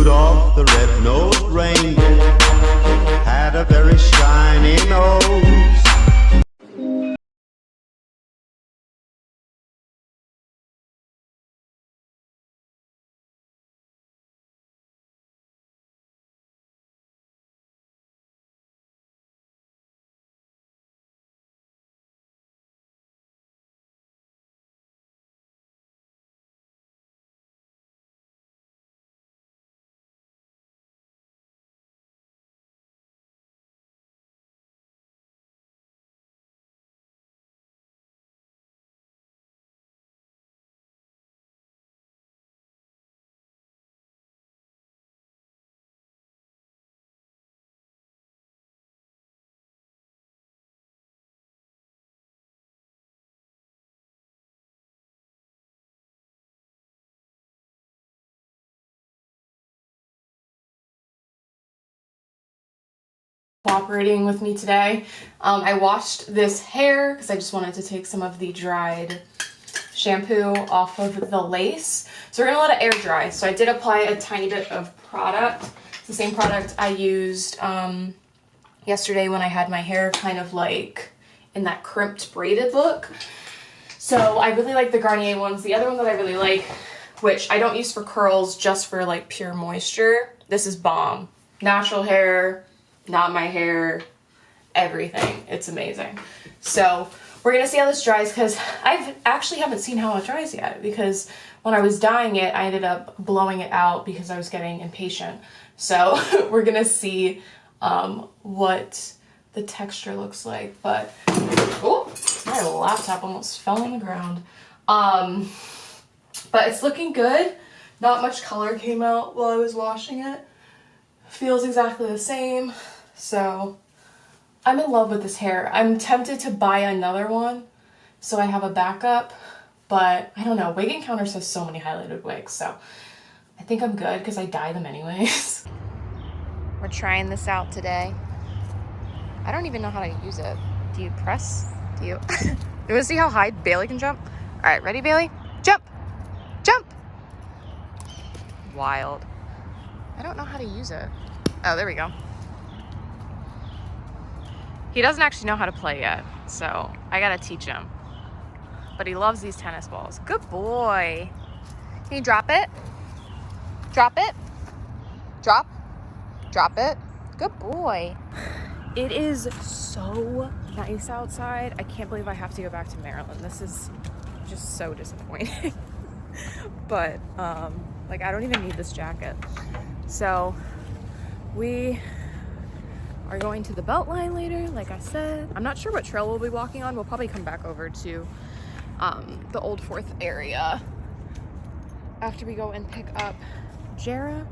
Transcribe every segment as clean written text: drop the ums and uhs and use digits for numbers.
Rudolph the red-nosed reindeer had a very shiny nose. Cooperating with me today. I washed this hair because I just wanted to take some of the dried shampoo off of the lace. So we're gonna let it air dry. So I did apply a tiny bit of product. It's the same product I used yesterday when I had my hair kind of like in that crimped braided look. So I really like the Garnier ones. The other one that I really like, which I don't use for curls, just for like pure moisture. This is bomb. Natural hair, not my hair, everything. It's amazing. So we're gonna see how this dries because I actually haven't seen how it dries yet, because when I was dyeing it, I ended up blowing it out because I was getting impatient. So we're gonna see what the texture looks like. But, oh, my laptop almost fell on the ground. But it's looking good. Not much color came out while I was washing it. Feels exactly the same. So I'm in love with this hair. I'm tempted to buy another one so I have a backup, but I don't know. Wig Encounters has so many highlighted wigs, so I think I'm good because I dye them anyways. We're trying this out today. I don't even know how to use it. Do you press? Do you? You want to see how high Bailey can jump? All right, ready, Bailey? Jump! Jump! Wild. I don't know how to use it. Oh, there we go. He doesn't actually know how to play yet, so I gotta teach him. But he loves these tennis balls. Good boy. Can you drop it? Drop it. Drop. Drop it. Good boy. It is so nice outside. I can't believe I have to go back to Maryland. This is just so disappointing. But, like, I don't even need this jacket. So, we are going to the Beltline later, like I said. I'm not sure what trail we'll be walking on. We'll probably come back over to the Old Fourth area after we go and pick up Jara.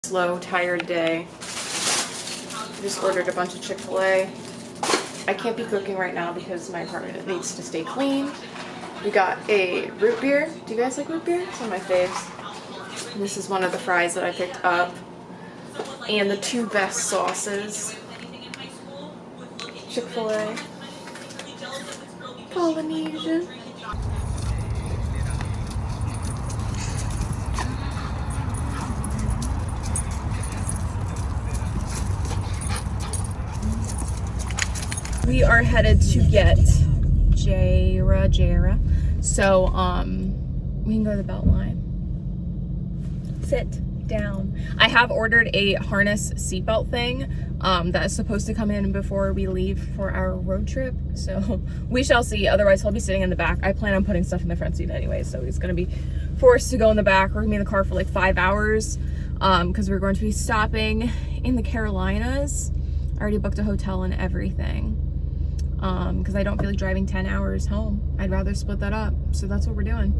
Slow, tired day. Just ordered a bunch of Chick-fil-A. I can't be cooking right now because my apartment needs to stay clean. We got a root beer. Do you guys like root beer? It's one of my faves. And this is one of the fries that I picked up. And the two best sauces. Chick-fil-A. Polynesian. We are headed to get Jara. So, we can go to the Beltline. Sit down. I have ordered a harness seatbelt thing that is supposed to come in before we leave for our road trip. So, we shall see. Otherwise, he'll be sitting in the back. I plan on putting stuff in the front seat anyway, so he's going to be forced to go in the back. We're going to be in the car for like 5 hours because we're going to be stopping in the Carolinas. I already booked a hotel and everything. because I don't feel like driving 10 hours home. I'd rather split that up. So that's what we're doing.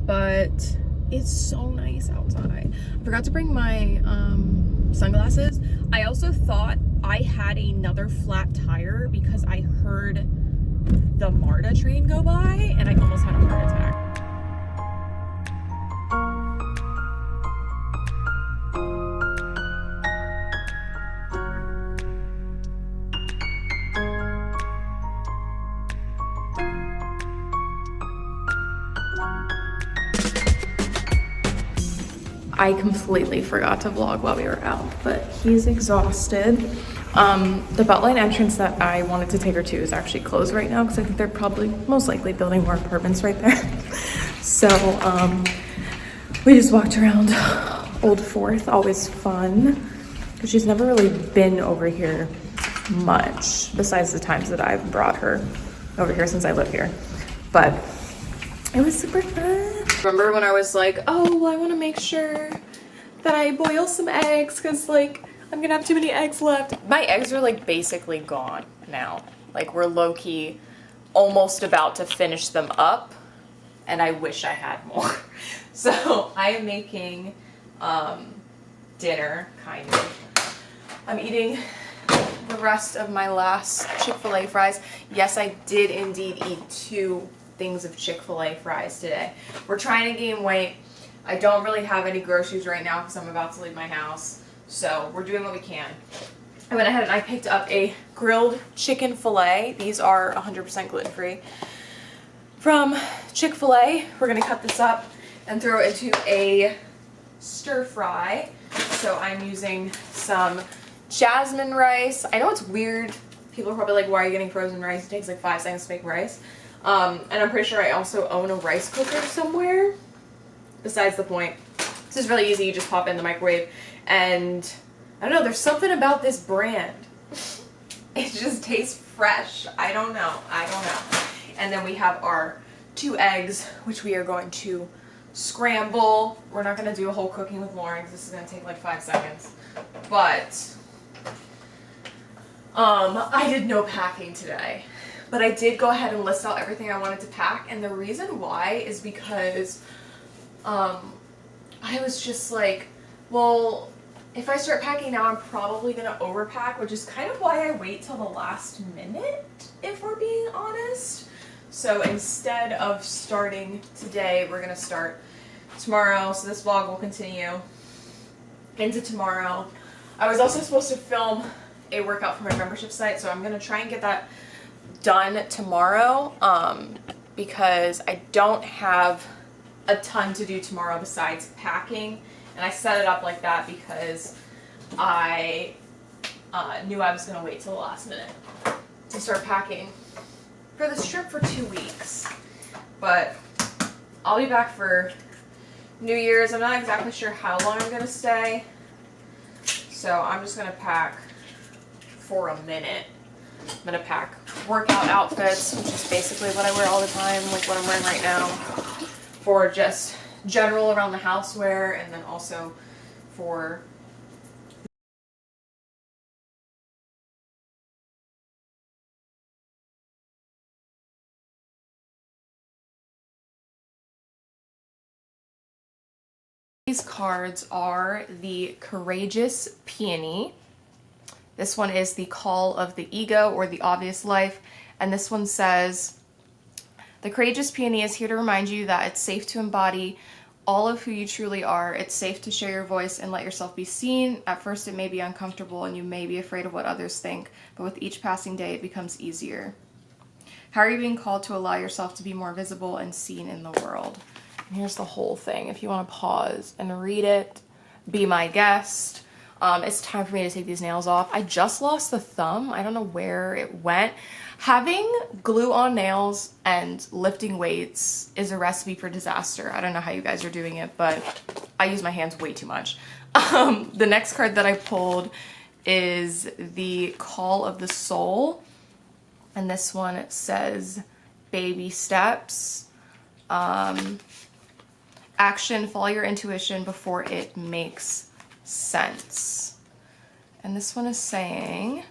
But it's so nice outside. I forgot to bring my sunglasses. I also thought I had another flat tire because I heard the MARTA train go by and I almost had a heart attack. I completely forgot to vlog while we were out, but he's exhausted. The Beltline entrance that I wanted to take her to is actually closed right now because I think they're probably most likely building more apartments right there. So we just walked around Old Fourth, always fun, because she's never really been over here much besides the times that I've brought her over here since I live here. But it was super fun. Remember when I was like, oh, well, I want to make sure that I boil some eggs because like I'm gonna have too many eggs left. My eggs are like basically gone now. Like we're low-key almost about to finish them up and I wish I had more. So I am making dinner, kind of. I'm eating the rest of my last Chick-fil-A fries. Yes, I did indeed eat 2 things of Chick-fil-A fries today. We're trying to gain weight. I don't really have any groceries right now because I'm about to leave my house. So we're doing what we can. I went ahead and I picked up a grilled chicken fillet. These are 100% gluten-free. From Chick-fil-A, we're gonna cut this up and throw it into a stir fry. So I'm using some jasmine rice. I know it's weird. People are probably like, why are you getting frozen rice? It takes like 5 seconds to make rice. And I'm pretty sure I also own a rice cooker somewhere. Besides the point. This is really easy. You just pop it in the microwave. And I don't know, there's something about this brand. It just tastes fresh. I don't know. And then we have our 2 eggs, which we are going to scramble. We're not going to do a whole cooking with Lauren because this is going to take like 5 seconds. But I did no packing today. But I did go ahead and list out everything I wanted to pack. And the reason why is because I was just like, well, if I start packing now, I'm probably going to overpack, which is kind of why I wait till the last minute, if we're being honest. So instead of starting today, we're going to start tomorrow. So this vlog will continue into tomorrow. I was also supposed to film a workout for my membership site, so I'm going to try and get that done tomorrow because I don't have a ton to do tomorrow besides packing. And I set it up like that because I knew I was going to wait till the last minute to start packing for this trip for 2 weeks. But I'll be back for New Year's. I'm not exactly sure how long I'm going to stay. So I'm just going to pack for a minute. I'm going to pack workout outfits, which is basically what I wear all the time, like what I'm wearing right now, for just general around the house wear, and then also for these cards are the Courageous Peony. This one is the Call of the Ego, or the Obvious Life, and this one says, the Courageous Peony is here to remind you that it's safe to embody all of who you truly are. It's safe to share your voice and let yourself be seen. At first it may be uncomfortable and you may be afraid of what others think, but with each passing day it becomes easier. How are you being called to allow yourself to be more visible and seen in the world? And here's the whole thing. If you want to pause and read it, be my guest. It's time for me to take these nails off. I just lost the thumb. I don't know where it went. Having glue on nails and lifting weights is a recipe for disaster. I don't know how you guys are doing it, but I use my hands way too much. The next card that I pulled is the Call of the Soul. And this one says, baby steps. Action, follow your intuition before it makes sense. And this one is saying,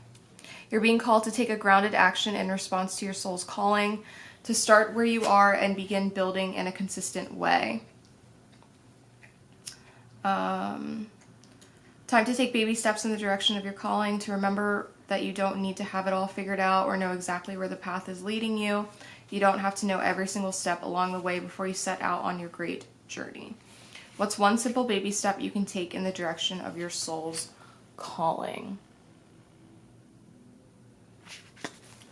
You're being called to take a grounded action in response to your soul's calling, to start where you are and begin building in a consistent way. Time to take baby steps in the direction of your calling, to remember that you don't need to have it all figured out or know exactly where the path is leading you. You don't have to know every single step along the way before you set out on your great journey. What's one simple baby step you can take in the direction of your soul's calling?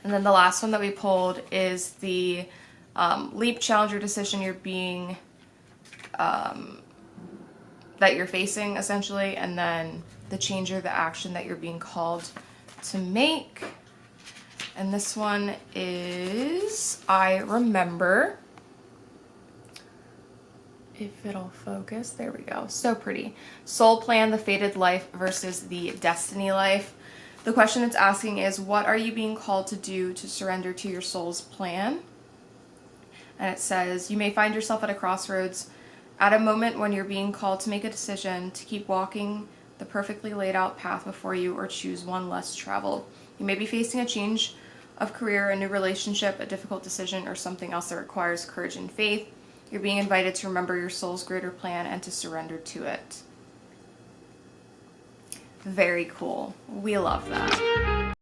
And then the last one that we pulled is the leap, challenge, or decision you're being, that you're facing, essentially, and then the change or the action that you're being called to make. And this one is, I remember. If it'll focus, there we go. So pretty. Soul plan, the fated life versus the destiny life. The question it's asking is, what are you being called to do to surrender to your soul's plan? And it says, you may find yourself at a crossroads, at a moment when you're being called to make a decision, to keep walking the perfectly laid out path before you or choose one less traveled. You may be facing a change of career, a new relationship, a difficult decision, or something else that requires courage and faith. You're being invited to remember your soul's greater plan and to surrender to it. Very cool. We love that.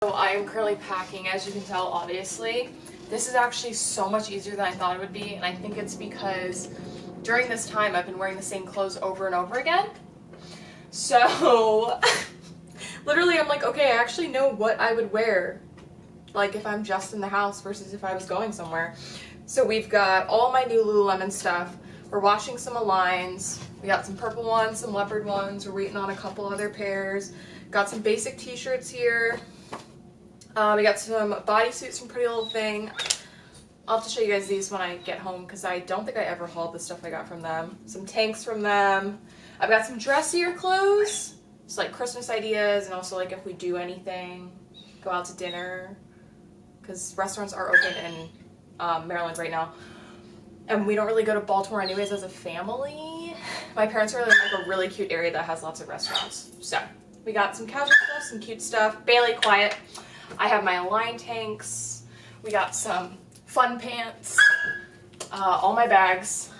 So I am currently packing, as you can tell, obviously. This is actually so much easier than I thought it would be, and I think it's because during this time I've been wearing the same clothes over and over again. So literally I'm like, okay, I actually know what I would wear, like if I'm just in the house versus if I was going somewhere. So we've got all my new Lululemon stuff. We're washing some Aligns. We got some purple ones, some leopard ones. We're waiting on a couple other pairs. Got some basic t-shirts here. We got some bodysuits from Pretty Little Thing. I'll have to show you guys these when I get home because I don't think I ever hauled the stuff I got from them. Some tanks from them. I've got some dressier clothes. It's like Christmas ideas, and also like if we do anything, go out to dinner. Because restaurants are open in Maryland right now. And we don't really go to Baltimore anyways as a family. My parents are in like a really cute area that has lots of restaurants. So we got some casual stuff, some cute stuff. Bailey, quiet. I have my Align tanks. We got some fun pants. All my bags.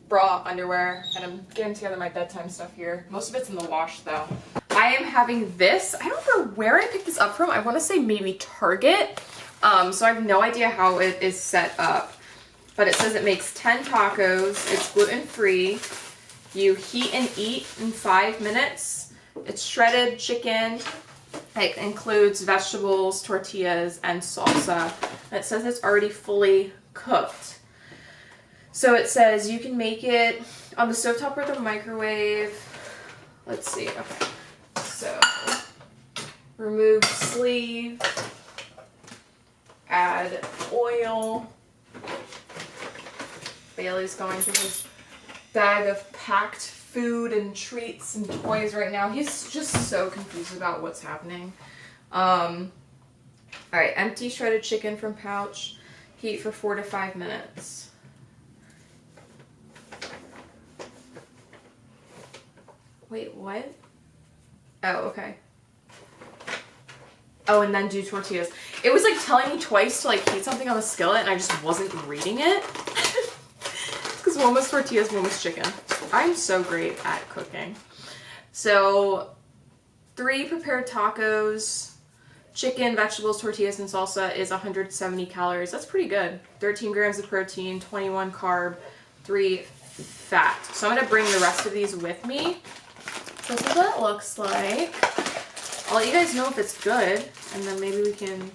Bra, underwear. And I'm getting together my bedtime stuff here. Most of it's in the wash though. I am having this. I don't remember where I picked this up from. I want to say maybe Target. So I have no idea how it is set up. But it says it makes 10 tacos. It's gluten-free. You heat and eat in 5 minutes. It's shredded chicken. It includes vegetables, tortillas, and salsa. And it says it's already fully cooked. So it says you can make it on the stovetop or the microwave. Let's see. Okay. So remove sleeve. Add oil. Bailey's going through his bag of packed food and treats and toys right now. He's just so confused about what's happening. Alright, empty shredded chicken from pouch. Heat for 4 to 5 minutes. Wait, what? Oh, okay. Oh, and then do tortillas. It was like telling me twice to like heat something on the skillet and I just wasn't reading it. Because one was tortillas, one was chicken. I'm so great at cooking. So 3 prepared tacos, chicken, vegetables, tortillas, and salsa is 170 calories. That's pretty good. 13 grams of protein, 21 carb, 3 fat. So I'm going to bring the rest of these with me. This is what it looks like. I'll let you guys know if it's good, and then maybe we can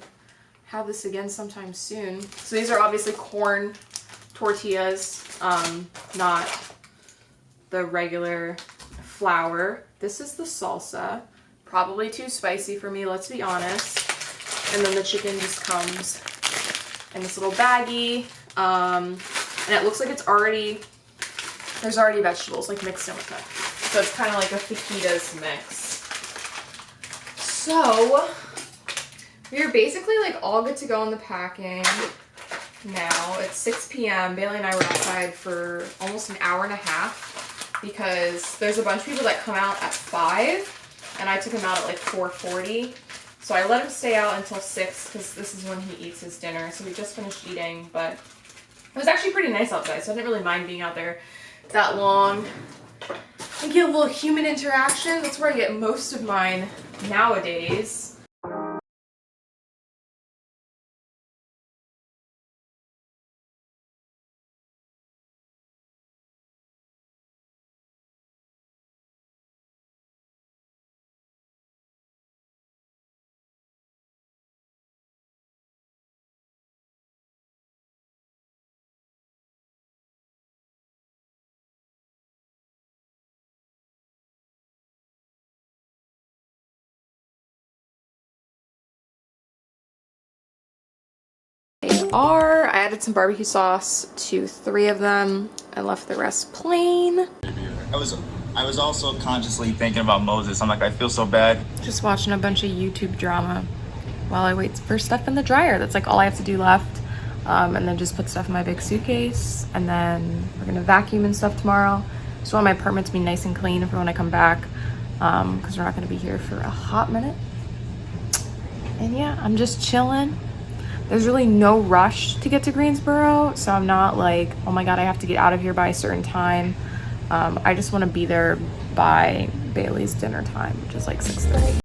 have this again sometime soon. So these are obviously corn tortillas, not the regular flour. This is the salsa. Probably too spicy for me, let's be honest. And then the chicken just comes in this little baggie. And it looks like it's already, there's already vegetables like mixed in with it. So it's kind of like a fajitas mix. So we are basically like all good to go on the packing now. It's 6 p.m. Bailey and I were outside for almost an hour and a half because there's a bunch of people that come out at 5 and I took him out at like 4:40. So I let him stay out until 6 because this is when he eats his dinner. So we just finished eating, but it was actually pretty nice outside, so I didn't really mind being out there that long. I get a little human interaction. That's where I get most of mine nowadays. I added some barbecue sauce to 3 of them and left the rest plain. I was also consciously thinking about Moses. I'm like, I feel so bad. Just watching a bunch of YouTube drama while I wait for stuff in the dryer. That's like all I have to do left. And then just put stuff in my big suitcase. And then we're gonna vacuum and stuff tomorrow. Just want my apartment to be nice and clean for when I come back. Because we're not gonna be here for a hot minute. And yeah, I'm just chilling. There's really no rush to get to Greensboro, so I'm not like, oh my god, I have to get out of here by a certain time. I just want to be there by Bailey's dinner time, which is like 6:30.